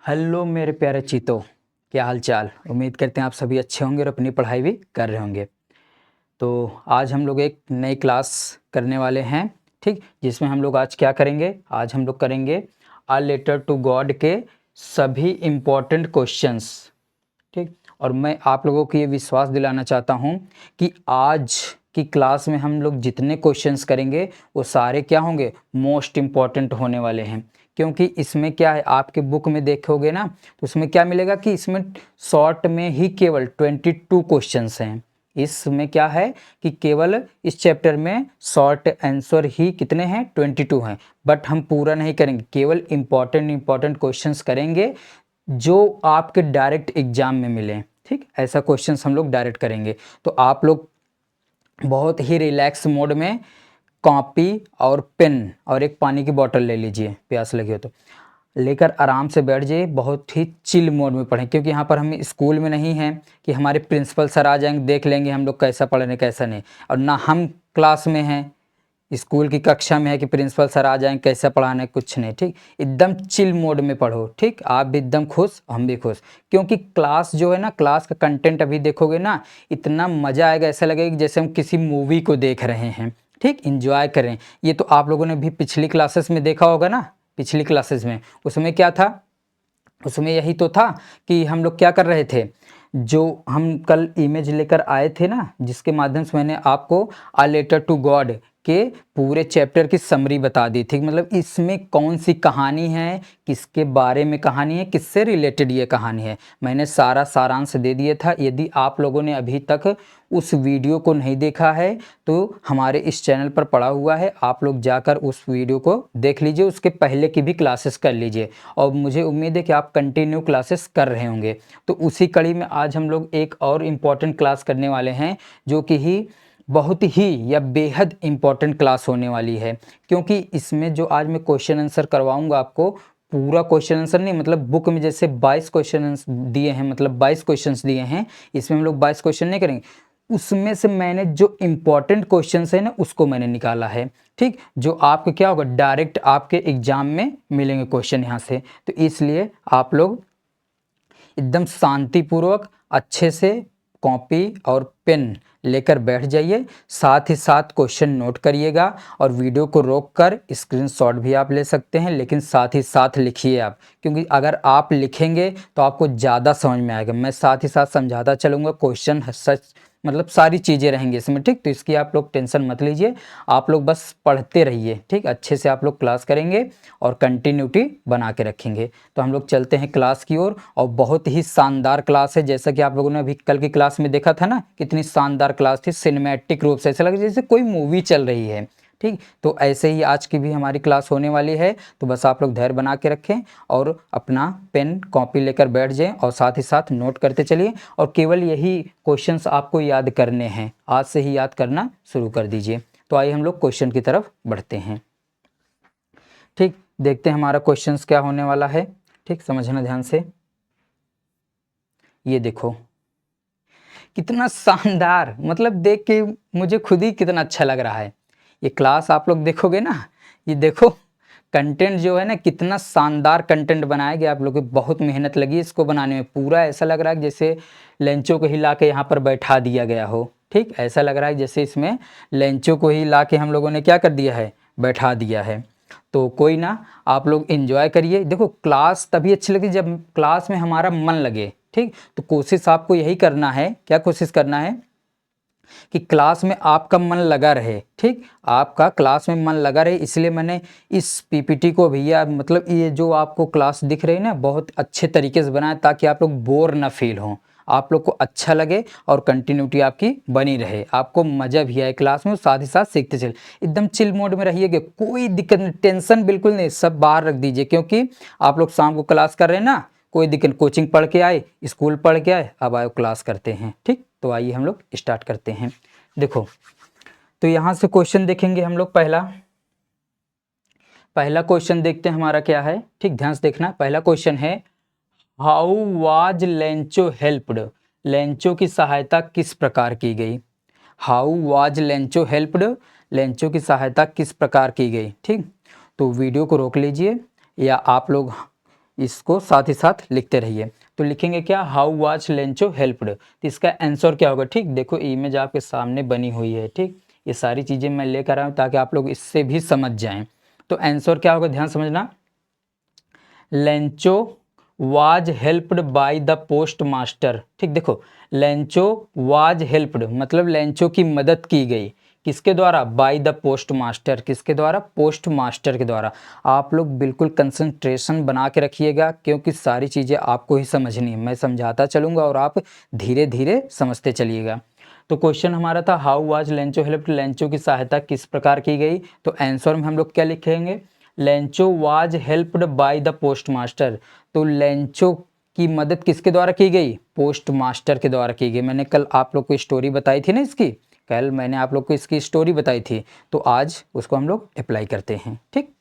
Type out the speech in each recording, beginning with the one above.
Hello मेरे प्यारे चीतो, क्या हाल चाल। उम्मीद करते हैं आप सभी अच्छे होंगे और अपनी पढ़ाई भी कर रहे होंगे। तो आज हम लोग एक नई क्लास करने वाले हैं, ठीक, जिसमें हम लोग आज क्या करेंगे, आज हम लोग करेंगे अ लेटर टू गॉड के सभी इम्पोर्टेंट क्वेश्चंस, ठीक। और मैं आप लोगों को ये विश्वास दिलाना चाहता हूँ कि आज की क्लास में हम लोग जितने क्वेश्चंस करेंगे वो सारे क्या होंगे, मोस्ट इम्पॉर्टेंट होने वाले हैं। क्योंकि इसमें क्या है, आपके बुक में देखोगे ना तो उसमें क्या मिलेगा कि इसमें शॉर्ट में ही केवल 22 क्वेश्चंस हैं। इसमें क्या है कि केवल इस चैप्टर में शॉर्ट आंसर ही कितने हैं, 22 हैं। बट हम पूरा नहीं करेंगे, केवल इम्पॉर्टेंट क्वेश्चंस करेंगे जो आपके डायरेक्ट एग्जाम में मिले, ठीक। ऐसा क्वेश्चंस हम लोग डायरेक्ट करेंगे। तो आप लोग बहुत ही रिलैक्स मोड में कॉपी और पेन और एक पानी की बोतल ले लीजिए, प्यास लगी हो तो लेकर आराम से बैठ जाइए, बहुत ही चिल मोड में पढ़ें। क्योंकि यहाँ पर हम स्कूल में नहीं हैं कि हमारे प्रिंसिपल सर आ जाएंगे देख लेंगे हम लोग कैसा पढ़ रहे हैं कैसा नहीं, और ना हम क्लास में हैं, स्कूल की कक्षा में है कि प्रिंसिपल सर आ जाएंगे कैसा पढ़ाना है, कुछ नहीं, ठीक। एकदम चिल मोड में पढ़ो, ठीक। आप भी एकदम खुश, हम भी खुश। क्योंकि क्लास जो है ना, क्लास का कंटेंट अभी देखोगे ना, इतना मज़ा आएगा, ऐसा लगेगा कि जैसे हम किसी मूवी को देख रहे हैं, ठीक। इंजॉय करें। ये तो आप लोगों ने भी पिछली क्लासेस में देखा होगा ना, पिछली क्लासेस में उसमें क्या था, उसमें यही तो था कि हम लोग क्या कर रहे थे, जो हम कल इमेज लेकर आए थे ना, जिसके माध्यम से मैंने आपको अ लेटर टू गॉड के पूरे चैप्टर की समरी बता दी थी। मतलब इसमें कौन सी कहानी है, किसके बारे में कहानी है, किससे रिलेटेड ये कहानी है, मैंने सारा सारांश दे दिया था। यदि आप लोगों ने अभी तक उस वीडियो को नहीं देखा है तो हमारे इस चैनल पर पड़ा हुआ है, आप लोग जाकर उस वीडियो को देख लीजिए, उसके पहले की भी क्लासेस कर लीजिए। और मुझे उम्मीद है कि आप कंटिन्यू क्लासेस कर रहे होंगे। तो उसी कड़ी में आज हम लोग एक और इम्पॉर्टेंट क्लास करने वाले हैं, जो कि बहुत ही या बेहद इम्पॉर्टेंट क्लास होने वाली है। क्योंकि इसमें जो आज मैं क्वेश्चन आंसर करवाऊंगा आपको, पूरा क्वेश्चन आंसर नहीं, मतलब बुक में जैसे 22 क्वेश्चन दिए हैं, मतलब 22 क्वेश्चंस दिए हैं, इसमें हम लोग 22 क्वेश्चन नहीं करेंगे। उसमें से मैंने जो इम्पॉर्टेंट क्वेश्चंस है ना, उसको मैंने निकाला है, ठीक। जो आपको क्या होगा, डायरेक्ट आपके एग्जाम में मिलेंगे क्वेश्चन यहाँ से। तो इसलिए आप लोग एकदम शांतिपूर्वक अच्छे से कॉपी और पेन लेकर बैठ जाइए, साथ ही साथ क्वेश्चन नोट करिएगा, और वीडियो को रोककर स्क्रीनशॉट भी आप ले सकते हैं, लेकिन साथ ही साथ लिखिए आप। क्योंकि अगर आप लिखेंगे तो आपको ज़्यादा समझ में आएगा। मैं साथ ही साथ समझाता चलूँगा, क्वेश्चन सच मतलब सारी चीज़ें रहेंगी इसमें, ठीक। तो इसकी आप लोग टेंशन मत लीजिए, आप लोग बस पढ़ते रहिए, ठीक। अच्छे से आप लोग क्लास करेंगे और कंटिन्यूटी बना के रखेंगे। तो हम लोग चलते हैं क्लास की ओर, और बहुत ही शानदार क्लास है। जैसा कि आप लोगों ने अभी कल की क्लास में देखा था ना, कितनी शानदार क्लास थी, सिनेमैटिक रूप से ऐसा लगा जैसे कोई मूवी चल रही है, ठीक। तो ऐसे ही आज की भी हमारी क्लास होने वाली है। तो बस आप लोग धैर्य बना के रखें और अपना पेन कॉपी लेकर बैठ जाएं, और साथ ही साथ नोट करते चलिए। और केवल यही क्वेश्चंस आपको याद करने हैं, आज से ही याद करना शुरू कर दीजिए। तो आइए हम लोग क्वेश्चन की तरफ बढ़ते हैं, ठीक। देखते हैं हमारा क्वेश्चंस क्या होने वाला है, ठीक। समझना ध्यान से। ये देखो कितना शानदार, मतलब देख के मुझे खुद ही कितना अच्छा लग रहा है। ये क्लास आप लोग देखोगे ना, ये देखो कंटेंट जो है ना, कितना शानदार कंटेंट बनाया गया। आप लोगों की बहुत मेहनत लगी इसको बनाने में। पूरा ऐसा लग रहा है जैसे लेंचों को ही ला के यहाँ पर बैठा दिया गया हो, ठीक। ऐसा लग रहा है जैसे इसमें लेंचों को ही ला के हम लोगों ने क्या कर दिया है, बैठा दिया है। तो कोई ना, आप लोग एंजॉय करिए। देखो क्लास तभी अच्छी लगती जब क्लास में हमारा मन लगे, ठीक। तो कोशिश आपको यही करना है, क्या कोशिश करना है कि क्लास में आपका मन लगा रहे, ठीक। आपका क्लास में मन लगा रहे, इसलिए मैंने इस पीपीटी को भैया, मतलब ये जो आपको क्लास दिख रही है ना, बहुत अच्छे तरीके से बनाया ताकि आप लोग बोर ना फील हों, आप लोग को अच्छा लगे और कंटिन्यूटी आपकी बनी रहे, आपको मज़ा भी आए क्लास में, साथ ही साथ सीखते चले। एकदम चिल मोड में रहिएगा, कोई दिक्कत नहीं, टेंशन बिल्कुल नहीं, सब बाहर रख दीजिए। क्योंकि आप लोग शाम को क्लास कर रहे हैं ना, कोई दिक्कत, कोचिंग पढ़ के आए, स्कूल पढ़ के आए, अब आए क्लास करते हैं, ठीक। तो आइए हम लोग स्टार्ट करते हैं। देखो तो यहाँ से क्वेश्चन देखेंगे हम लोग। पहला क्वेश्चन देखते हैं हमारा क्या है, ठीक। ध्यान से देखना। पहला क्वेश्चन है, how was Lencho helped, Lencho की सहायता किस प्रकार की गई। How was Lencho helped, Lencho की सहायता किस प्रकार की गई, ठीक। तो वीडियो को रोक लीजिए, या आप लोग इसको साथ ही साथ लिखते रहिए। तो लिखेंगे क्या, हाउ वाज लेंचो हेल्प्ड, तो इसका आंसर क्या होगा। ठीक, देखो इमेज आपके सामने बनी हुई है। ठीक, ये सारी चीज़ें मैं लेकर आया हूँ ताकि आप लोग इससे भी समझ जाएं। तो आंसर क्या होगा, ध्यान समझना, Lencho was helped by the post master. ठीक, देखो लेंचो वाज हेल्प्ड मतलब लेंचो की मदद की गई, किसके द्वारा, बाय द पोस्ट मास्टर, किसके द्वारा, पोस्ट मास्टर के द्वारा। आप लोग बिल्कुल कंसंट्रेशन बना के रखिएगा क्योंकि सारी चीज़ें आपको ही समझनी है, मैं समझाता चलूँगा और आप धीरे धीरे समझते चलिएगा। तो क्वेश्चन हमारा था how was Lencho helped, Lencho की सहायता किस प्रकार की गई। तो आंसर में हम लोग क्या लिखेंगे, Lencho was helped by the post master. तो लेंचो की मदद किसके द्वारा की गई, पोस्ट मास्टर के द्वारा की गई। मैंने कल आप लोग को स्टोरी बताई थी ना इसकी, कल मैंने आप लोग को इसकी स्टोरी बताई थी, तो आज उसको हम लोग अप्लाई करते हैं। ठीक,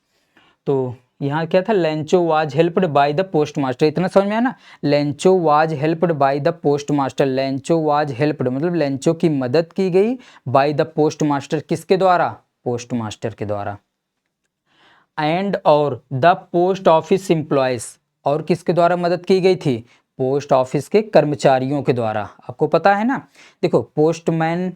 तो यहाँ क्या था, Lencho was helped by the post master, इतना समझ में आया ना। Lencho was helped by the post master, Lencho was helped मतलब लेंचो की मदद की गई बाय द पोस्ट मास्टर, किसके द्वारा, पोस्ट मास्टर के द्वारा। एंड और द पोस्ट ऑफिस एम्प्लॉयज, और किसके द्वारा मदद की गई थी, पोस्ट ऑफिस के कर्मचारियों के द्वारा। आपको पता है ना, देखो पोस्टमैन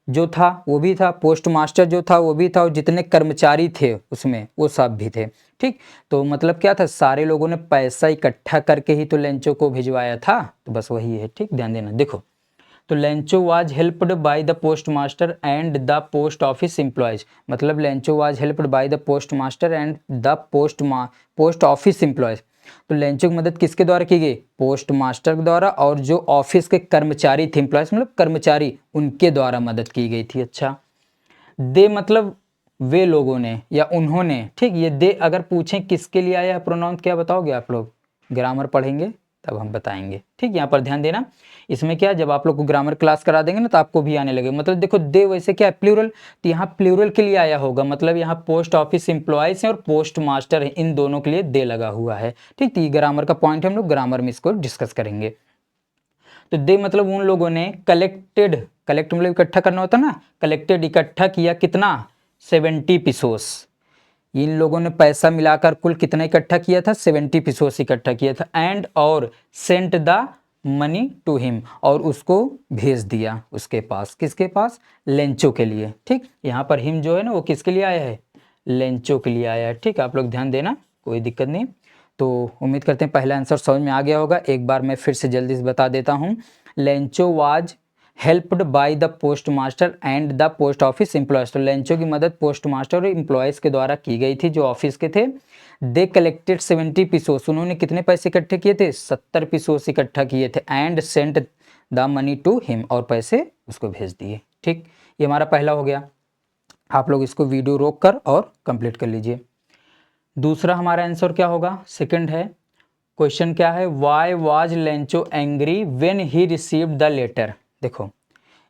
जो था वो भी था, पोस्ट मास्टर जो था वो भी था, और जितने कर्मचारी थे उसमें वो सब भी थे। ठीक, तो मतलब क्या था, सारे लोगों ने पैसा इकट्ठा करके ही तो लेंचो को भिजवाया था, तो बस वही है। ठीक, ध्यान देना। देखो तो Lencho was helped by the post master and the post office employees, मतलब Lencho was helped by the post master and the post office employees. तो लेंचो की मदद किसके द्वारा की गई, पोस्ट मास्टर के द्वारा, और जो ऑफिस के कर्मचारी थे, एम्प्लॉयज मतलब कर्मचारी, उनके द्वारा मदद की गई थी। अच्छा, दे मतलब वे लोगों ने या उन्होंने। ठीक, ये दे अगर पूछें किसके लिए आया प्रोनाउन, क्या बताओगे आप लोग, ग्रामर पढ़ेंगे तब हम बताएंगे। ठीक, यहाँ पर ध्यान देना, इसमें क्या, जब आप लोग को ग्रामर क्लास करा देंगे ना तो आपको भी आने लगे। मतलब देखो दे वैसे क्या है, प्लूरल, तो यहाँ प्लूरल के लिए आया होगा, मतलब यहाँ पोस्ट ऑफिस एम्प्लॉयज हैं और पोस्ट मास्टर है, इन दोनों के लिए दे लगा हुआ है। ठीक, तो ये ग्रामर का पॉइंट हम लोग ग्रामर में इसको डिस्कस करेंगे। तो दे मतलब उन लोगों ने कलेक्टेड, कलेक्ट मतलब इकट्ठा करना होता ना, कलेक्टेड इकट्ठा किया कितना, 70 पिसोस। इन लोगों ने पैसा मिलाकर कुल कितना इकट्ठा किया था, 70 पिसोस इकट्ठा किया था। एंड और sent the money to him, और उसको भेज दिया उसके पास, किसके पास, लेंचो के लिए। ठीक, यहाँ पर हिम जो है ना वो किसके लिए आया है, लेंचो के लिए आया है। ठीक, आप लोग ध्यान देना, कोई दिक्कत नहीं। तो उम्मीद करते हैं पहला आंसर समझ में आ गया होगा। एक बार मैं फिर से जल्दी से बता देता हूँ, Lencho was helped by the post master and the post office employees. तो लेंचो की मदद पोस्ट मास्टर और एम्प्लॉयज़ के द्वारा की गई थी जो ऑफिस के थे। दे कलेक्टेड 70 पिसोस, उन्होंने कितने पैसे इकट्ठे किए थे, 70 पिसोस इकट्ठा किए थे। And sent the money to him, और पैसे उसको भेज दिए। ठीक, ये हमारा पहला हो गया। आप लोग इसको वीडियो रोक कर और कंप्लीट कर लीजिए। दूसरा हमारा आंसर क्या होगा, सेकंड है, क्वेश्चन क्या है, why was Lencho angry when he received the letter. देखो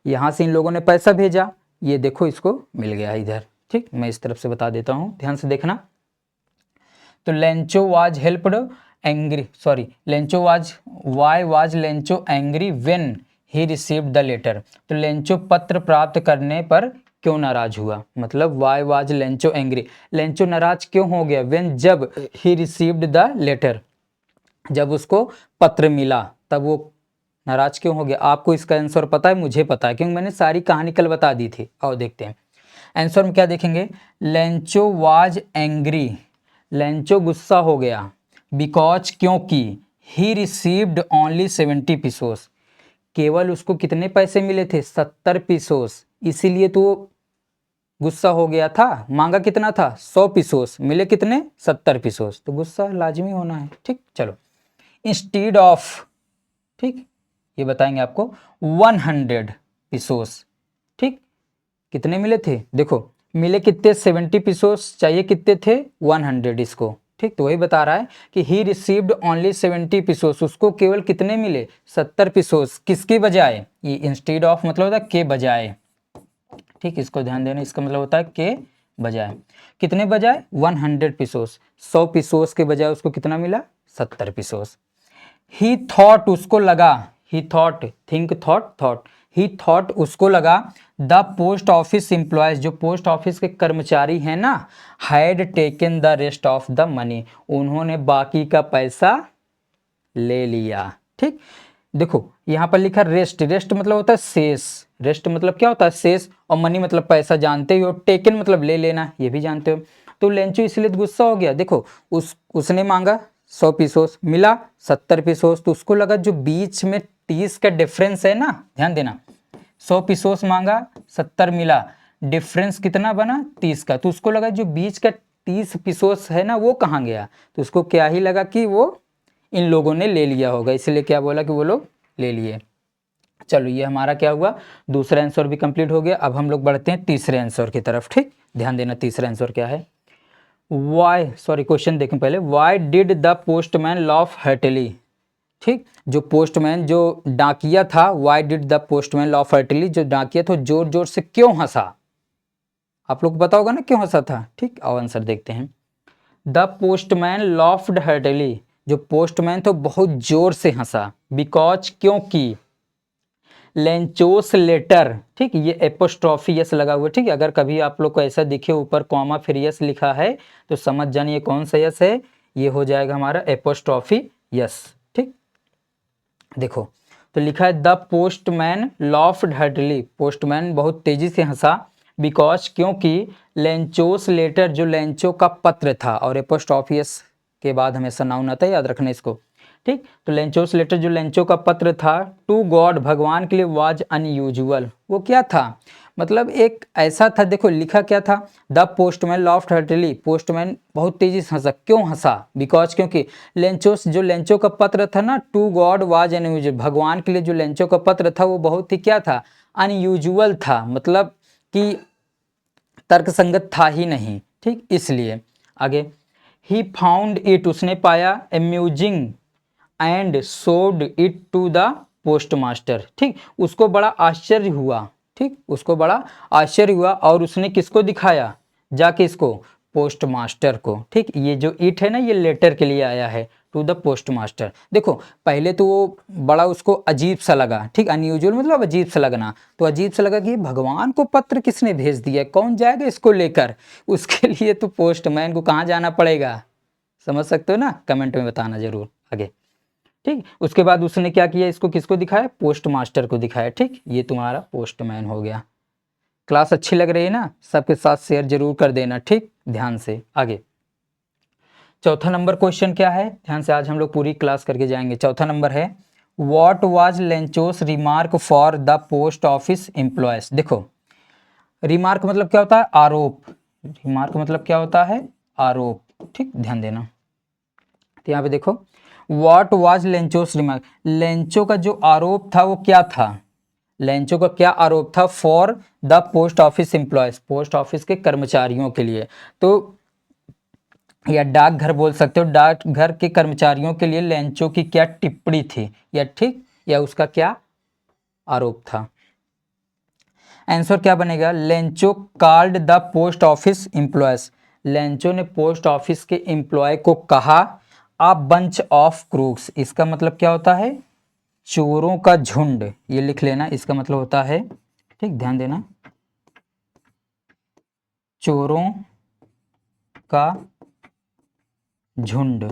यहाँ से इन लोगों ने पैसा भेजा, ये देखो इसको मिल गया इधर। ठीक, मैं इस तरफ से बता देता हूँ, ध्यान से देखना। तो Lencho was helped angry, sorry Lencho was, why was Lencho angry when he received the letter. तो लेंचो पत्र प्राप्त करने पर क्यों नाराज हुआ, मतलब why was Lencho angry, Lencho नाराज क्यों हो गया, व्हेन जब ही रिसीव्ड द लेटर, जब उसको पत्र मिला तब वो नाराज क्यों हो गया। आपको इसका आंसर पता है, मुझे पता है क्योंकि मैंने सारी कहानी कल बता दी थी। आओ देखते हैं आंसर में क्या देखेंगे, लेंचो वाज एंग्री, लेंचो गुस्सा हो गया, बिकॉज क्योंकि ही रिसीव्ड ओनली 70 पिसोस, केवल उसको कितने पैसे मिले थे, 70 पिसोस, इसीलिए तो गुस्सा हो गया था। मांगा कितना था, 100 पिसोस, मिले कितने, 70 पिसोस, तो गुस्सा लाजमी होना है। ठीक, चलो इंस्टीड ऑफ, ठीक ये बताएंगे आपको, 100 पिसोस। ठीक, कितने मिले थे, देखो मिले कितने, 70 पिसोस, चाहिए कितने थे, 100 इसको। ठीक, तो वही बता रहा है कि ही रिसीव्ड ओनली 70 पिसोस, उसको केवल कितने मिले, 70 पिसोस, किसके बजाय, ये इंस्टीड ऑफ मतलब होता है के बजाय। ठीक, इसको ध्यान देना, इसका मतलब होता है के बजाय, कितने बजाय, 100 पिसोस, 100 पिसोस के बजाय उसको कितना मिला, 70 पिसोस। ही थॉट, उसको लगा, ही थॉट, थिंक थॉट थॉट, ही थॉट उसको लगा द पोस्ट ऑफिस एम्प्लॉयज जो पोस्ट ऑफिस के कर्मचारी हैं ना had taken the rest of the money उन्होंने बाकी का पैसा ले लिया। ठीक, देखो यहाँ पर लिखा रेस्ट, रेस्ट मतलब होता है शेष, रेस्ट मतलब क्या होता है शेष, और मनी मतलब पैसा जानते हो, टेकन मतलब ले लेना ये भी जानते हो। तो लेंचो इसलिए गुस्सा हो गया, देखो उसने मांगा 100 पीसोस, मिला 70 पीसोस, तो उसको लगा जो बीच में 30 का डिफरेंस है ना, ध्यान देना, 100 पीसोस मांगा 70 मिला, डिफरेंस कितना बना 30 का, तो उसको लगा जो बीच का 30 पीसोस है ना वो कहाँ गया, तो उसको क्या ही लगा कि वो इन लोगों ने ले लिया होगा, इसलिए क्या बोला कि वो लोग ले लिए। चलो ये हमारा क्या हुआ, दूसरा आंसर भी कंप्लीट हो गया। अब हम लोग बढ़ते हैं तीसरे आंसर की तरफ। ठीक, ध्यान देना तीसरा आंसर क्या है। वाई, सॉरी क्वेश्चन देखें पहले, why did the postman loaf heartily. ठीक, जो पोस्टमैन जो डाकिया था, why did the postman loaf heartily, जो डाकिया था जोर जोर से क्यों हंसा। आप लोग को पता होगा ना क्यों हंसा था। ठीक, और आंसर देखते हैं। द पोस्टमैन लॉफ्ड हर्टली, जो पोस्टमैन तो बहुत जोर से हंसा, बिकॉज क्योंकि लेंचोस लेटर, ठीक, ये एपोस्ट्रॉफी यस लगा हुआ। ठीक, अगर कभी आप लोग को ऐसा दिखे ऊपर कॉमा फिर यस लिखा है तो समझ जानिए कौन सा यस है, ये हो जाएगा हमारा एपोस्ट्रॉफी यस। ठीक, देखो तो लिखा है the postman laughed heartily, postman बहुत तेजी से हंसा, बिकॉज क्योंकि लेंचोस लेटर, जो लेंचो का पत्र था, और एपोस्ट्रॉफी यस के बाद हमेशा नाउन आता है, याद रखना इसको। ठीक, तो लेंचोस लेटर जो लेंचो का पत्र था टू गॉड, भगवान के लिए, वाज अनयूजुअल, वो क्या था, मतलब एक ऐसा था, देखो लिखा क्या था, the postman laughed heartily, postman बहुत तेजी से हंसा, क्यों हंसा, बिकॉज क्योंकि लेंचोस, जो लेंचो का पत्र था ना, टू गॉड वाज अनयूजुअल, भगवान के लिए जो लेंचो का पत्र था वो बहुत ही क्या था, अनयूजुअल था, मतलब कि तर्कसंगत था ही नहीं। ठीक, इसलिए आगे, ही फाउंड इट, उसने पाया, amusing and showed it to the post master. ठीक, उसको बड़ा आश्चर्य हुआ, ठीक, उसको बड़ा आश्चर्य हुआ, और उसने किसको दिखाया, जाके इसको पोस्ट मास्टर को। ठीक, ये जो इट है ना ये लेटर के लिए आया है, टू द पोस्ट मास्टर। देखो पहले तो वो बड़ा उसको अजीब सा लगा, ठीक, अनयूजुअल मतलब अजीब सा लगना, तो अजीब सा लगा कि भगवान को पत्र किसने भेज दिया, कौन जाएगा इसको लेकर, उसके लिए तो पोस्टमैन को कहाँ जाना पड़ेगा, समझ सकते हो ना, कमेंट में बताना जरूर आगे। ठीक, उसके बाद उसने क्या किया, इसको किसको दिखाया, पोस्ट मास्टर को दिखाया। ठीक, ये तुम्हारा पोस्टमैन हो गया। क्लास अच्छी लग रही है ना, सबके साथ शेयर जरूर कर देना। ठीक, ध्यान से आगे। चौथा नंबर क्वेश्चन क्या है, ध्यान से, आज हम लोग पूरी क्लास करके जाएंगे। चौथा नंबर है, what was Lencho's remark for the post office employees. देखो रिमार्क मतलब क्या होता है, आरोप, रिमार्क मतलब क्या होता है, आरोप। ठीक, ध्यान देना, तो यहाँ पे देखो what was Lencho's remark, Lencho का जो आरोप था वो क्या था, लेंचो का क्या आरोप था, for the post office employees, post office के कर्मचारियों के लिए, तो या डाकघर बोल सकते हो, डाकघर के कर्मचारियों के लिए लेंचो की क्या टिप्पणी थी, या ठीक, या उसका क्या आरोप था। आंसर क्या बनेगा, Lencho called the post office employees, Lencho ने पोस्ट ऑफिस के एम्प्लॉय को कहा अ बंच ऑफ क्रूक्स, इसका मतलब क्या होता है, चोरों का झुंड, ये लिख लेना, इसका मतलब होता है, ठीक, ध्यान देना, चोरों का झुंड,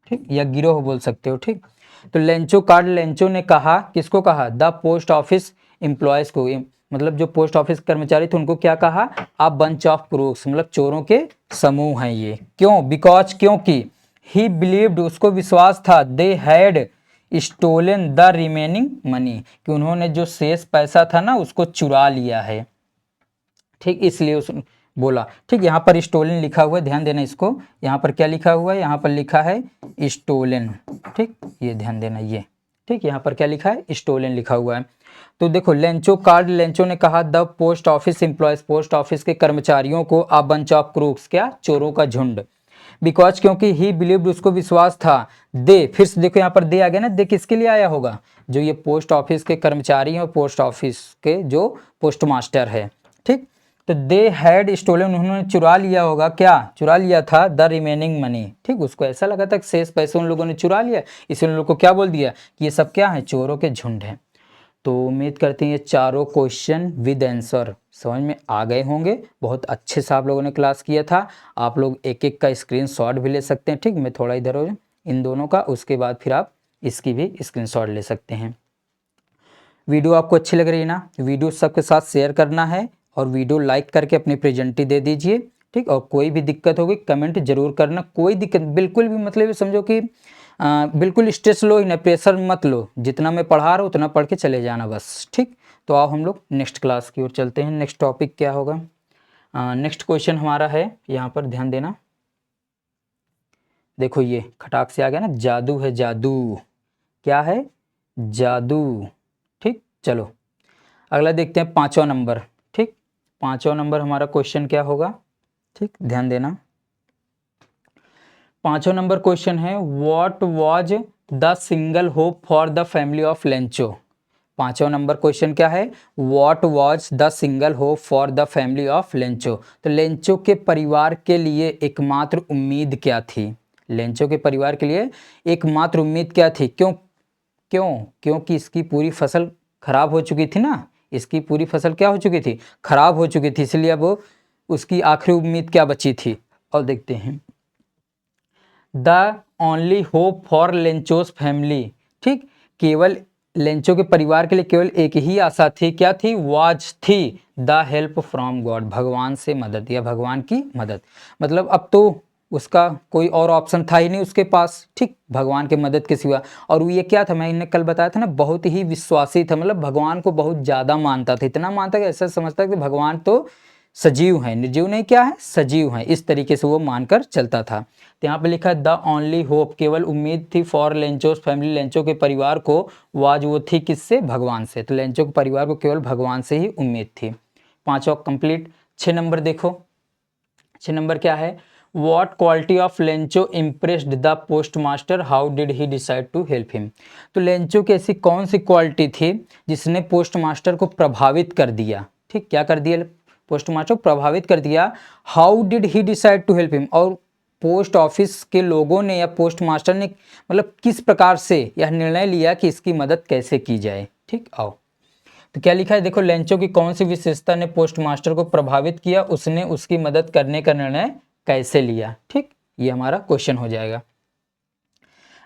ठीक, या गिरोह बोल सकते हो। ठीक, तो लेंचो कार्ड, लेंचो ने कहा, किसको कहा, द पोस्ट ऑफिस एम्प्लॉयज को, मतलब जो पोस्ट ऑफिस कर्मचारी थे उनको क्या कहा, आ बंच ऑफ क्रूक्स, मतलब चोरों के समूह हैं ये, क्यों, बिकॉज क्योंकि, ही बिलीव्ड, उसको विश्वास था, they had stolen the remaining money, कि उन्होंने जो शेष पैसा था ना उसको चुरा लिया है। ठीक, इसलिए उस बोला। ठीक, यहाँ पर स्टोलन लिखा हुआ है, ध्यान देना इसको, यहाँ पर क्या लिखा हुआ है, यहाँ पर लिखा है स्टोलन। ठीक, ये ध्यान देना ये, ठीक, यहाँ पर क्या लिखा है, स्टोलन लिखा हुआ है। तो देखो लेंचो कार्ड, लेंचो ने कहा the post office employees, post office के कर्मचारियों को, आ बंच ऑफ क्रूक्स, क्या, चोरों का झुंड, बिकॉज क्योंकि ही बिलीव्ड, उसको विश्वास था, दे, फिर से देखो यहाँ पर दे आ गया ना, दे किसके लिए आया होगा, जो ये पोस्ट ऑफिस के कर्मचारी हैं और पोस्ट ऑफिस के जो पोस्ट मास्टर है। ठीक, तो दे हैड स्टोलन, उन्होंने चुरा लिया होगा, क्या चुरा लिया था, द रिमेनिंग मनी। ठीक, उसको ऐसा लगा था कि शेष पैसे उन लोगों ने चुरा लिया, इसलिए उन लोगों को क्या बोल दिया कि ये सब क्या है, चोरों के झुंड हैं। तो उम्मीद करते हैं ये चारों क्वेश्चन विद आंसर समझ में आ गए होंगे। बहुत अच्छे से आप लोगों ने क्लास किया था। आप लोग एक एक का स्क्रीनशॉट भी ले सकते हैं। ठीक, मैं थोड़ा इधर हो इन दोनों का, उसके बाद फिर आप इसकी भी स्क्रीनशॉट ले सकते हैं। वीडियो आपको अच्छी लग रही है ना, वीडियो सबके साथ शेयर करना है और वीडियो लाइक करके अपनी प्रेजेंटी दे दीजिए। ठीक, और कोई भी दिक्कत होगी कमेंट जरूर करना। कोई दिक्कत बिल्कुल भी मतलब समझो कि बिल्कुल स्ट्रेस लो ही ना, प्रेशर मत लो, जितना मैं पढ़ा रहा हूँ उतना पढ़ के चले जाना बस। ठीक, तो आओ हम लोग नेक्स्ट क्लास की ओर चलते हैं। नेक्स्ट टॉपिक क्या होगा? नेक्स्ट क्वेश्चन हमारा है, यहाँ पर ध्यान देना। देखो ये खटाक से आ गया ना, जादू है जादू। क्या है? जादू। ठीक, चलो अगला देखते हैं 5वां नंबर। ठीक, 5वां नंबर हमारा क्वेश्चन क्या होगा? ठीक, ध्यान देना। 5वां नंबर क्वेश्चन है, what was the single hope for the family of Lencho. 5वां नंबर क्वेश्चन क्या है? What was the single hope for the family of Lencho. तो लेंचो के परिवार के लिए एकमात्र उम्मीद क्या थी? लेंचो के परिवार के लिए एकमात्र उम्मीद क्या थी? क्यों? क्योंकि इसकी पूरी फसल खराब हो चुकी थी ना। इसकी पूरी फसल क्या हो चुकी थी? खराब हो चुकी थी, इसलिए अब उसकी आखिरी उम्मीद क्या बची थी? और देखते हैं, the only hope for Lencho's family. ठीक, केवल लेंचो के परिवार के लिए केवल एक ही आशा थी। क्या थी? वाज थी द हेल्प फ्रॉम गॉड, भगवान से मदद या भगवान की मदद। मतलब अब तो उसका कोई और ऑप्शन था ही नहीं उसके पास। ठीक, भगवान के मदद के सिवा। और ये क्या था, मैंने कल बताया था ना, बहुत ही विश्वासी था, मतलब भगवान को बहुत ज़्यादा मानता था। इतना मानता कि ऐसा समझता कि भगवान तो सजीव हैं, निर्जीव नहीं, क्या है? सजीव हैं। इस तरीके से वो मानकर चलता था। तो यहाँ पे लिखा है द ओनली होप, केवल उम्मीद थी फॉर लेंचोस फैमिली, लेंचो के परिवार को, वाज वो थी किससे? भगवान से। तो लेंचो के परिवार को केवल भगवान से ही उम्मीद थी। 5वां कंप्लीट। 6 नंबर देखो, 6 नंबर क्या है? What quality of Lencho impressed the post master, how did he decide to help him. तो लेंचो की ऐसी कौन सी क्वालिटी थी जिसने पोस्ट मास्टर को प्रभावित कर दिया? ठीक, क्या कर दिया? पोस्ट मास्टर को प्रभावित कर दिया। How did he decide to help him, और पोस्ट ऑफिस के लोगों ने या पोस्ट मास्टर ने मतलब किस प्रकार से यह निर्णय लिया कि इसकी मदद कैसे की जाए? ठीक, आओ तो क्या लिखा है देखो, लेंचो की कौन सी विशेषता ने पोस्ट मास्टर को प्रभावित किया, उसने उसकी मदद करने का निर्णय कैसे लिया? ठीक, ये हमारा क्वेश्चन हो जाएगा।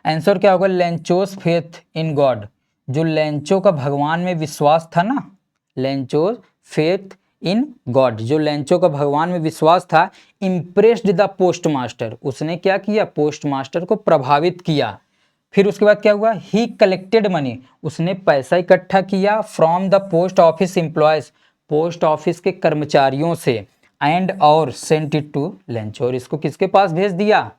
आंसर क्या होगा? लेंचोस फेथ इन गॉड। जो लेंचो का भगवान में विश्वास था ना, लेंचोस फेथ इन गॉड, जो लेंचो का भगवान में विश्वास था, इम्प्रेस्ड द पोस्ट मास्टर, उसने क्या किया? पोस्ट मास्टर को प्रभावित किया। फिर उसके बाद क्या हुआ? ही कलेक्टेड मनी, उसने पैसा इकट्ठा किया from the post office employees, post office के कर्मचारियों से, एंड और सेंट इट टू लेंचो, और इसको किसके पास भेज दिया?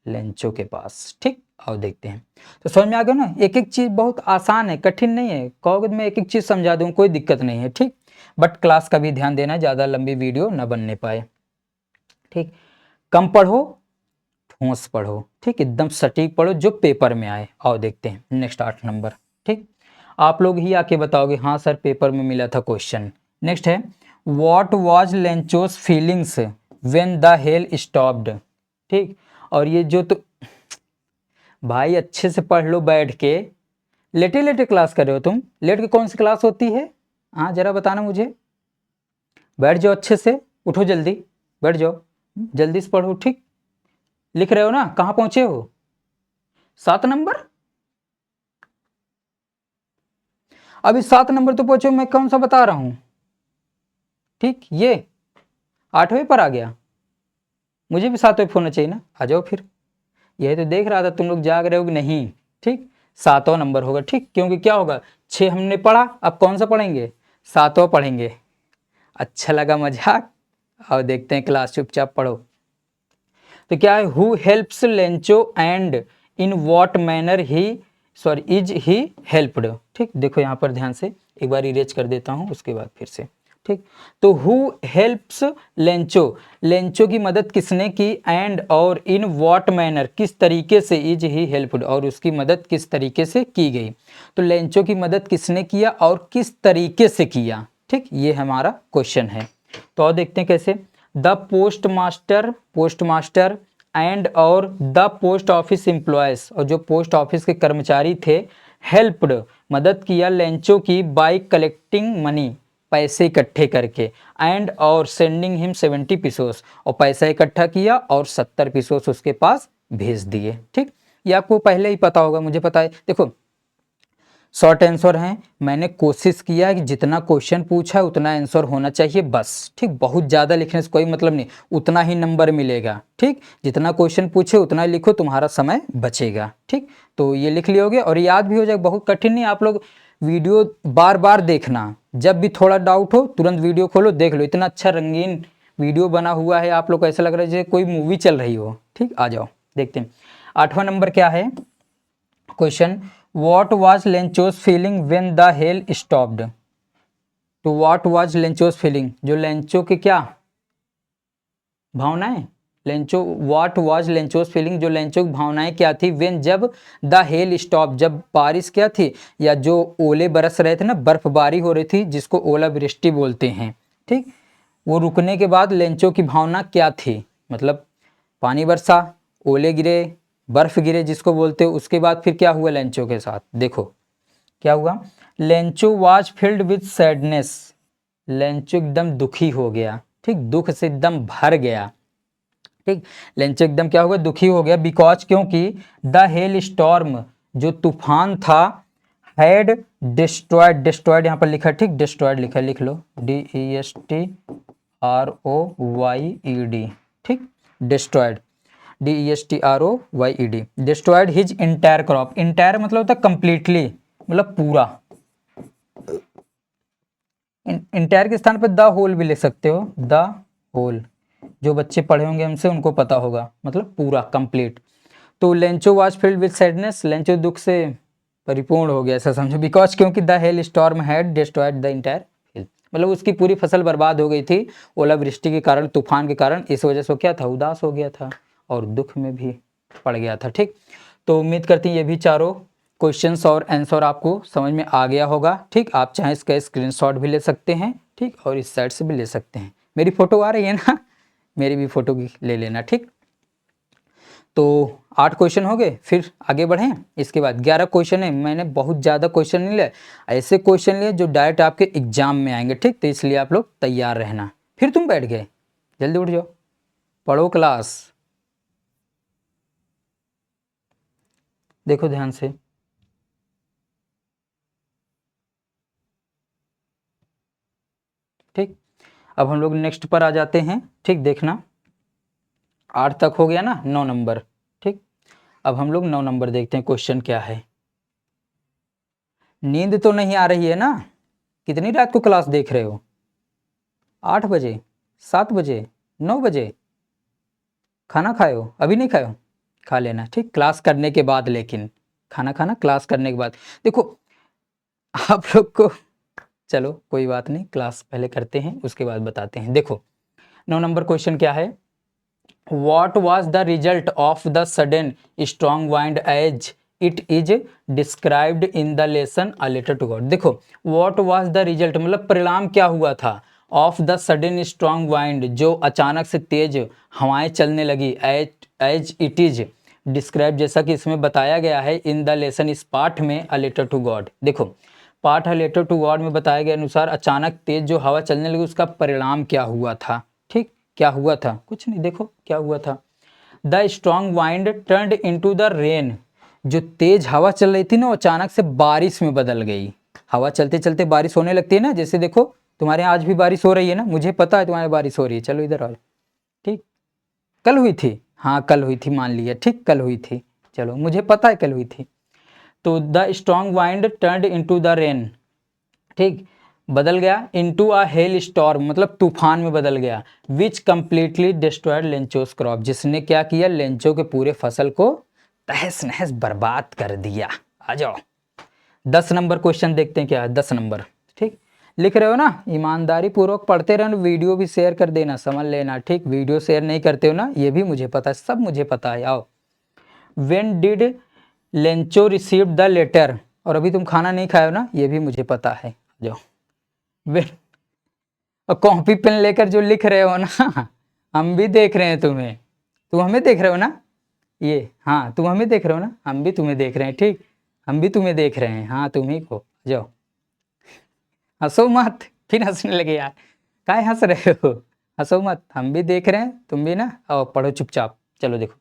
लेंचो के पास। ठीक, और देखते हैं। तो समझ में आ गया ना, एक एक चीज बहुत आसान है, कठिन नहीं है। कहोगे मैं एक एक चीज समझा दूं, कोई दिक्कत नहीं है। ठीक, बट क्लास का भी ध्यान देना, ज़्यादा लंबी वीडियो न बनने पाए। ठीक, कम पढ़ो, ठोस पढ़ो। ठीक, एकदम सटीक पढ़ो जो पेपर में आए। और देखते हैं नेक्स्ट 8 नंबर। ठीक, आप लोग ही आके बताओगे हाँ सर पेपर में मिला था क्वेश्चन। नेक्स्ट है, what was Lencho's feelings when the hail stopped. ठीक, और ये जो तो भाई अच्छे से पढ़ लो बैठ के, लेटे लेटे क्लास कर रहे हो तुम। लेट के कौन सी क्लास होती है? हाँ जरा बताना मुझे। बैठ जाओ अच्छे से, उठो जल्दी, बैठ जाओ, जल्दी से पढ़ो। ठीक, लिख रहे हो ना? कहाँ पहुंचे हो? 7 नंबर? अभी 7 नंबर तो पहुंचे, मैं कौन सा बता रहा हूं? ठीक, ये 8वें पर आ गया, मुझे भी 7वें होना चाहिए ना। आ जाओ फिर, यही तो देख रहा था तुम लोग जाग रहे हो कि नहीं। ठीक, 7वां नंबर होगा। ठीक, क्योंकि क्या होगा, 6 हमने पढ़ा, अब कौन सा पढ़ेंगे? 7वां पढ़ेंगे। अच्छा लगा मजाक? और देखते हैं क्लास, चुपचाप पढ़ो। तो क्या है? Who helps Lencho and in what manner he is he helped. ठीक, देखो यहाँ पर ध्यान से, एक बार इरेज कर देता हूँ उसके बाद फिर से। ठीक, तो हु हेल्प्स लेंचो, लेंचो की मदद किसने की? एंड और इन वॉट मैनर, किस तरीके से? इज ही हेल्प्ड, और उसकी मदद किस तरीके से की गई? तो लेंचो की मदद किसने किया और किस तरीके से किया? ठीक, ये हमारा क्वेश्चन है। तो और देखते हैं कैसे। द पोस्ट मास्टर एंड और द पोस्ट ऑफिस एम्प्लॉयज, और जो पोस्ट ऑफिस के कर्मचारी थे, हेल्प्ड मदद किया लेंचो की बाय कलेक्टिंग मनी, पैसे इकट्ठे करके, एंड और सेंडिंग हिम 70 पीसोस, और पैसा इकट्ठा किया और 70 पीसोस उसके पास भेज दिए। ठीक, ये आपको पहले ही पता होगा, मुझे पता है। देखो शॉर्ट आंसर है, मैंने कोशिश किया कि जितना क्वेश्चन पूछा है उतना आंसर होना चाहिए बस। ठीक, बहुत ज़्यादा लिखने से कोई मतलब नहीं, उतना ही नंबर मिलेगा। ठीक, जितना क्वेश्चन पूछे उतना लिखो, तुम्हारा समय बचेगा। ठीक, तो ये लिख लियोगे और याद भी हो जाएगा, बहुत कठिन नहीं। आप लोग वीडियो बार बार देखना, जब भी थोड़ा डाउट हो तुरंत वीडियो खोलो देख लो, इतना अच्छा रंगीन वीडियो बना हुआ है, आप लोग को ऐसा लग रहा है जैसे कोई मूवी चल रही हो। ठीक, आ जाओ देखते हैं। 8वां नंबर क्या है question, What was Lencho's feeling when the hail stopped? तो what was Lencho's feeling, जो लेंचो के क्या भावनाएं, Lencho what was Lencho's feeling, जो लेंचो की भावनाएं क्या थी, when जब the hail stopped, जब बारिश क्या थी, या जो ओले बरस रहे थे ना, बर्फबारी हो रही थी जिसको ओलावृष्टि बोलते हैं। ठीक, वो रुकने के बाद लेंचो की भावना क्या थी, मतलब पानी बरसा, ओले गिरे, बर्फ गिरे जिसको बोलते हो, उसके बाद फिर क्या हुआ लेंचो के साथ, देखो क्या हुआ। Lencho was filled with sadness, Lencho एकदम दुखी हो गया। ठीक, दुख से एकदम भर गया। ठीक, लेंचो एकदम क्या हो गया, दुखी हो गया, बिकॉज क्योंकि द हेल स्टॉर्म, जो तूफान था, हैड डिस्ट्रॉयड, डिस्ट्रॉयड यहाँ पर लिखा, ठीक डिस्ट्रॉयड लिखा, लिख लो DESTROYED। ठीक, destroyed DESTROYED, destroyed his entire crop, entire मतलब होता है कंप्लीटली, मतलब पूरा। इंटायर के स्थान पर द होल भी लिख सकते हो, द होल, जो बच्चे पढ़े होंगे हमसे उनको पता होगा, मतलब पूरा कंप्लीट। तो Lencho was filled with sadness, Lencho दुख से परिपूर्ण हो गया ऐसा समझो, बिकॉज क्योंकि the hell storm had destroyed the entire field, मतलब उसकी पूरी फसल बर्बाद हो गई थी ओलावृष्टि के कारण, तूफान के कारण, इस वजह से क्या था, उदास हो गया था और दुख में भी पड़ गया था। ठीक, तो उम्मीद करती हैं ये भी चारों क्वेश्चंस और आंसर आपको समझ में आ गया होगा। ठीक, आप चाहे इसका स्क्रीनशॉट भी ले सकते हैं, ठीक, और इस साइड से भी ले सकते हैं। मेरी फोटो आ रही है ना, मेरी भी फोटो भी ले लेना। ठीक, तो 8 क्वेश्चन हो गए, फिर आगे बढ़ें। इसके बाद 11 क्वेश्चन है, मैंने बहुत ज़्यादा क्वेश्चन नहीं लिए, ऐसे क्वेश्चन लिए जो डायरेक्ट आपके एग्जाम में आएंगे। ठीक, तो इसलिए आप लोग तैयार रहना। फिर तुम बैठ गए, जल्दी उठ जाओ, पढ़ो क्लास, देखो ध्यान से। ठीक, अब हम लोग नेक्स्ट पर आ जाते हैं। ठीक, देखना 8 तक हो गया ना, 9 नंबर। ठीक, अब हम लोग 9 नंबर देखते हैं, क्वेश्चन क्या है। नींद तो नहीं आ रही है ना, कितनी रात को क्लास देख रहे हो, 8 बजे, 7 बजे, 9 बजे, खाना खाए हो, अभी नहीं खाए हो, खा लेना। ठीक, क्लास करने के बाद, लेकिन खाना खाना क्लास करने के बाद। देखो आप लोग को, चलो कोई बात नहीं, क्लास पहले करते हैं उसके बाद बताते हैं। देखो 9 नंबर क्वेश्चन क्या है, What was the result of the sudden strong wind as it is described in the lesson A Letter to God? देखो what was the result मतलब परिणाम क्या हुआ था, of the sudden strong wind जो अचानक से तेज हवाएं चलने लगी, as it is described जैसा कि इसमें बताया गया है, in the lesson इस पाठ में A Letter to God। देखो पाठ A Letter to God में बताया गया अनुसार अचानक तेज जो हवा चलने लगी उसका परिणाम क्या हुआ था। ठीक, क्या हुआ था, कुछ नहीं, देखो क्या हुआ था। The strong wind turned into the rain, जो तेज हवा चल रही थी ना अचानक से बारिश में बदल गई। हवा चलते चलते बारिश होने लगती है ना, जैसे देखो तुम्हारे यहाँ आज भी बारिश हो रही है ना, मुझे पता है तुम्हारे बारिश हो रही है, चलो इधर आओ। ठीक, कल हुई थी, हाँ कल हुई थी, मान लिया, ठीक कल हुई थी, चलो मुझे पता है कल हुई थी। तो the strong wind turned into the rain, ठीक, बदल गया इनटू अ हेल स्टॉर्म मतलब तूफान में बदल गया, विच कंप्लीटली डिस्ट्रॉयड लेंचोस क्रॉप, जिसने क्या किया, लेंचो के पूरे फसल को तहस नहस बर्बाद कर दिया। आ जाओ 10 नंबर क्वेश्चन देखते हैं क्या है, 10 नंबर। ठीक, लिख रहे हो ना, ईमानदारी पूर्वक पढ़ते रहना, वीडियो भी शेयर कर देना, समझ लेना। ठीक, वीडियो शेयर नहीं करते हो ना, ये भी मुझे पता है, सब मुझे पता है। आओ, when did Lencho receive the letter, और अभी तुम खाना नहीं खाए हो ना, ये भी मुझे पता है। जाओ, और कॉपी पेन लेकर जो लिख रहे हो ना, हम भी देख रहे हैं तुम्हें, तुम हमें देख रहे हो ना, ये हाँ तुम हमें देख रहे हो ना, हम भी तुम्हें देख रहे हैं। ठीक, हम भी तुम्हें देख रहे हैं, हाँ तुम ही को, जाओ हंसो मत, फिर हंसने लगे यार, काहे हंस रहे हो, हंसो मत, हम भी देख रहे हैं, तुम भी ना, और पढ़ो चुपचाप। चलो देखो,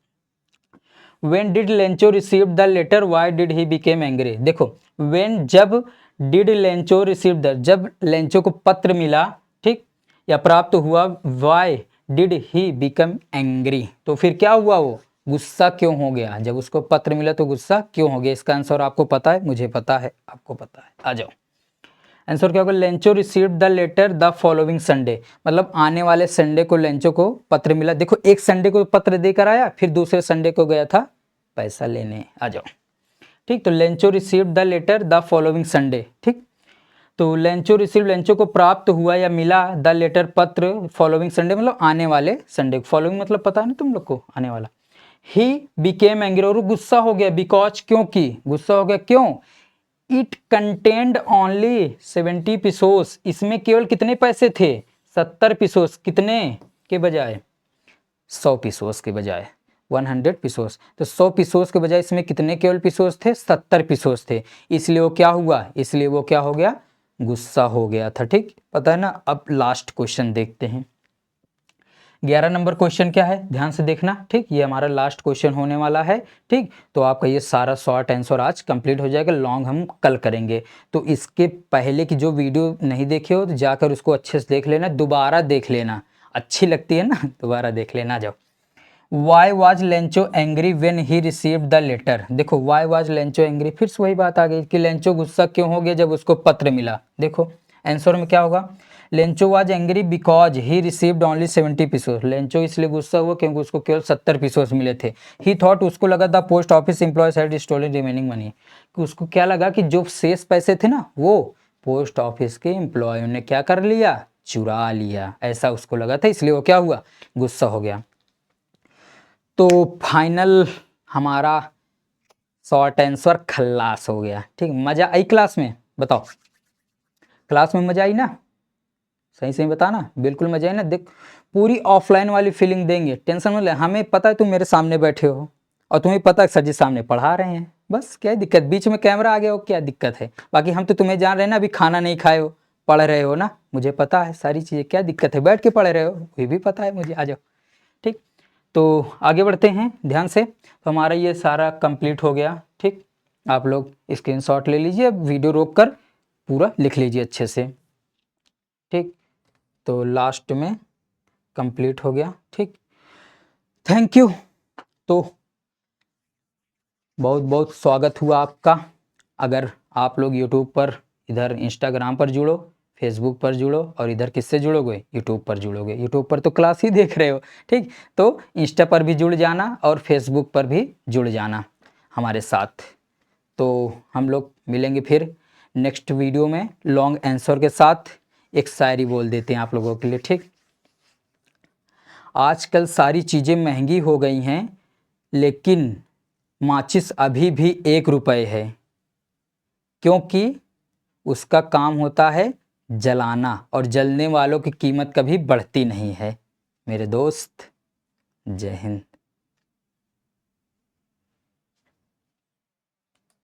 When did Lencho receive the letter? Why did he became angry? देखो, when जब did Lencho receive the, जब लेंचो को पत्र मिला, ठीक, या प्राप्त हुआ, why did he become angry? तो फिर क्या हुआ, वो गुस्सा क्यों हो गया, जब उसको पत्र मिला तो गुस्सा क्यों हो गया? इसका आंसर आपको पता है, मुझे पता है, आपको पता है, आ जाओ। आंसर क्या होगा, Lencho received the letter the following Sunday, मतलब आने वाले संडे को लेंचो को पत्र मिला। देखो, एक संडे को पत्र देकर आया, फिर दूसरे संडे को गया था पैसा लेने, आ जाओ। ठीक, तो Lencho received the letter the following Sunday, ठीक, तो लेंचो रिसीव, लेंचो को प्राप्त हुआ या मिला, द लेटर पत्र, फॉलोइंग संडे मतलब आने वाले संडे, फॉलोइंग मतलब पता है ना तुम लोग को, आने वाला। ही बिकेम एंग्री, और गुस्सा हो गया, बिकॉज क्योंकि, गुस्सा हो गया क्यों, इट कंटेन्ड ओनली 70 पिसोस, इसमें केवल कितने पैसे थे, 70 पिसोस, कितने के बजाय 100 पिसोस के बजाय 100 पिसोस, तो 100 पिसोस के बजाय इसमें कितने केवल पिसोस थे, 70 पिसोस थे, इसलिए वो क्या हुआ, इसलिए वो क्या हो गया, गुस्सा हो गया था। ठीक, पता है ना। अब लास्ट क्वेश्चन देखते हैं, 11 नंबर क्वेश्चन क्या है, ध्यान से देखना, ठीक, ये हमारा लास्ट क्वेश्चन होने वाला है। ठीक, तो आपका ये सारा शॉर्ट आंसर आज कंप्लीट हो जाएगा, लॉन्ग हम कल करेंगे। तो इसके पहले की जो वीडियो नहीं देखे हो तो जाकर उसको अच्छे से देख लेना, दोबारा देख लेना, अच्छी लगती है ना, दोबारा देख लेना। जाओ, why was Lencho angry when he received the letter, देखो वाई वाज लेंचो एंग्री, फिर से वही बात आ गई कि लेंचो गुस्सा क्यों हो गया जब उसको पत्र मिला। देखो आंसर में क्या होगा, Lencho was angry because he received only 70 pesos, Lencho इसलिए गुस्सा हुआ क्योंकि उसको केवल 70 पिसोस मिले थे। ही थॉट, उसको लगा the post office employees had stolen remaining money, कि उसको क्या लगा कि जो शेष पैसे थे ना वो पोस्ट ऑफिस के एम्प्लॉय ने क्या कर लिया, चुरा लिया, ऐसा उसको लगा था, इसलिए वो क्या हुआ, गुस्सा हो गया। तो फाइनल हमारा शॉर्ट आंसर खल्लास हो गया। ठीक, मजा आई क्लास में, बताओ क्लास में मजा आई ना, सही सही बताना, बिल्कुल मजा आई ना। देख, पूरी ऑफलाइन वाली फीलिंग देंगे, टेंशन मत ले, हमें पता है तुम मेरे सामने बैठे हो और तुम्हें पता है सर जी सामने पढ़ा रहे हैं, बस क्या दिक्कत, बीच में कैमरा आ गया हो, क्या दिक्कत है। बाकी हम तो तुम्हें जान रहे हैं ना, अभी खाना नहीं खाए हो, पढ़ रहे हो ना, मुझे पता है सारी चीज़ें, क्या दिक्कत है, बैठ के पढ़ रहे हो, ये भी पता है मुझे, आ जाओ। ठीक, तो आगे बढ़ते हैं ध्यान से। तो हमारा ये सारा कंप्लीट हो गया। ठीक, आप लोग स्क्रीनशॉट ले लीजिए, वीडियो रोक कर पूरा लिख लीजिए अच्छे से। ठीक, तो लास्ट में कंप्लीट हो गया। ठीक, थैंक यू। तो बहुत बहुत स्वागत हुआ आपका। अगर आप लोग यूट्यूब पर, इधर इंस्टाग्राम पर जुड़ो, फेसबुक पर जुड़ो, और इधर किससे जुड़ोगे, यूट्यूब पर जुड़ोगे, यूट्यूब पर तो क्लास ही देख रहे हो। ठीक, तो इंस्टा पर भी जुड़ जाना और फेसबुक पर भी जुड़ जाना हमारे साथ। तो हम लोग मिलेंगे फिर नेक्स्ट वीडियो में लॉन्ग आंसर के साथ। एक शायरी बोल देते हैं आप लोगों के लिए। ठीक, आजकल सारी चीज़ें महंगी हो गई हैं, लेकिन माचिस अभी भी 1 रुपए है, क्योंकि उसका काम होता है जलाना, और जलने वालों की कीमत कभी बढ़ती नहीं है। मेरे दोस्त, जय हिंद।